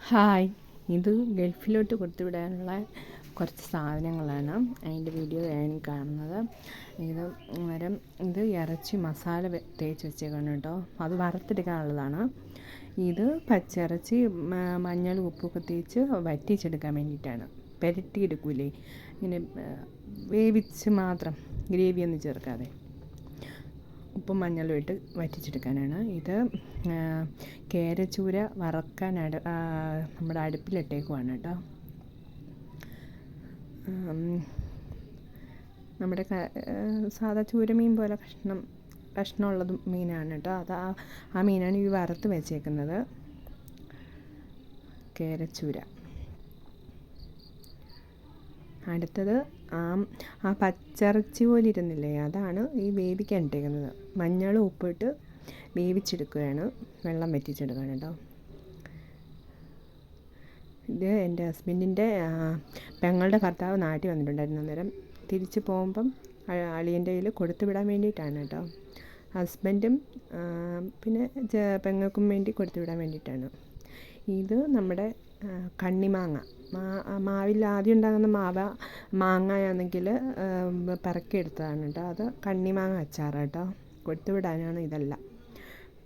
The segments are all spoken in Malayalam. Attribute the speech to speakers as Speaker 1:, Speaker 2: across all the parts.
Speaker 1: ഹായ്, ഇത് ഗൾഫിലോട്ട് കൊടുത്തുവിടാനുള്ള കുറച്ച് സാധനങ്ങളാണ്. അതിൻ്റെ വീഡിയോ ആണ് കാണുന്നത്. ഇത് ഇറച്ചി മസാല തേച്ച് വെച്ചേക്കാണ് കേട്ടോ. അത് വറുത്തെടുക്കാനുള്ളതാണ്. ഇത് പച്ചിറച്ചി മഞ്ഞൾ ഉപ്പൊക്കെ തേച്ച് വറ്റിച്ചെടുക്കാൻ വേണ്ടിയിട്ടാണ്. പുരട്ടിയെടുക്കൂലേ, ഇങ്ങനെ വേവിച്ച് മാത്രം, ഗ്രേവിയൊന്നും ചേർക്കാതെ ഉപ്പും മഞ്ഞളും ഇട്ട് വറ്റിച്ചെടുക്കാനാണ്. ഇത് കേരച്ചൂര വറക്കാൻ നമ്മുടെ അടുപ്പിലിട്ടേക്കുവാണ് കേട്ടോ. നമ്മുടെ സാധാ ചൂരമീൻ പോലെ കഷ്ണമുള്ളത് മീനാണ് കേട്ടോ. ആ മീനാണ് ഈ വറുത്ത് വെച്ചേക്കുന്നത്, കേരച്ചൂര. അടുത്തത് ആ പച്ചിറച്ചി പോലെ ഇരുന്നില്ലേ, അതാണ് ഈ വേവിക്കാൻ ഇട്ടേക്കുന്നത്. മഞ്ഞളും ഉപ്പിട്ട് വേവിച്ചെടുക്കുകയാണ്, വെള്ളം വറ്റിച്ചെടുക്കുകയാണ് കേട്ടോ. ഇത് എൻ്റെ ഹസ്ബൻഡിൻ്റെ പെങ്ങളുടെ ഭർത്താവ് നാട്ടിൽ വന്നിട്ടുണ്ടായിരുന്നു. അന്നേരം തിരിച്ച് പോകുമ്പം അളിയൻ്റെ കയ്യിൽ കൊടുത്തു വിടാൻ വേണ്ടിയിട്ടാണ് കേട്ടോ. ഹസ്ബൻഡും പിന്നെ പെങ്ങൾക്കും വേണ്ടി കൊടുത്തു വിടാൻ വേണ്ടിയിട്ടാണ്. ഇത് നമ്മുടെ കണ്ണിമാങ്ങ, മാവിൽ ആദ്യം ഉണ്ടാകുന്ന മാങ്ങയാണെങ്കിൽ പറക്കിയെടുത്തതാണ് കേട്ടോ. അത് കണ്ണിമാങ്ങ അച്ചാർ കേട്ടോ, കൊടുത്തു വിടാനാണ് ഇതെല്ലാം.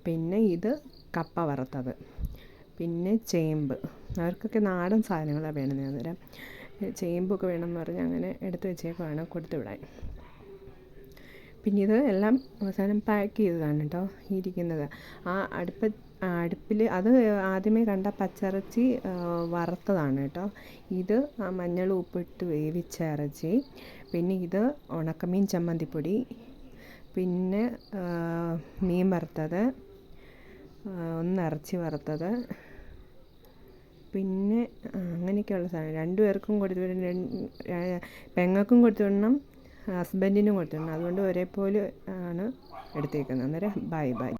Speaker 1: പിന്നെ ഇത് കപ്പ വറുത്തത്, പിന്നെ ചേമ്പ്. അവർക്കൊക്കെ നാടൻ സാധനങ്ങളാണ് വേണമെന്ന്. അന്നേരം ചേമ്പൊക്കെ വേണമെന്ന് പറഞ്ഞ് അങ്ങനെ എടുത്ത് വെച്ചേക്കുവാണ് കൊടുത്തു വിടാൻ. പിന്നെ ഇത് എല്ലാം അവസാനം പാക്ക് ചെയ്തതാണ് കേട്ടോ ഇരിക്കുന്നത്. ആ അടുപ്പിൽ അത് ആദ്യമേ കണ്ട പച്ചിറച്ചി വറുത്തതാണ് കേട്ടോ. ഇത് മഞ്ഞൾ ഉപ്പിട്ട് വേവിച്ച ഇറച്ചി. പിന്നെ ഇത് ഉണക്കമീൻ ചമ്മന്തിപ്പൊടി, പിന്നെ മീൻ വറുത്തത്, ഇറച്ചി വറുത്തത്, പിന്നെ അങ്ങനെയൊക്കെയുള്ള സാധനം. രണ്ടുപേർക്കും കൊടുത്തു വിടണം, പെങ്ങൾക്കും കൊടുത്തു വിടണം, ഹസ്ബൻഡിനും കൊടുത്തു വിടണം. അതുകൊണ്ട് ഒരേപോലെ ആണ് എടുത്തേക്കുന്നത്. അന്നേരം ബൈ.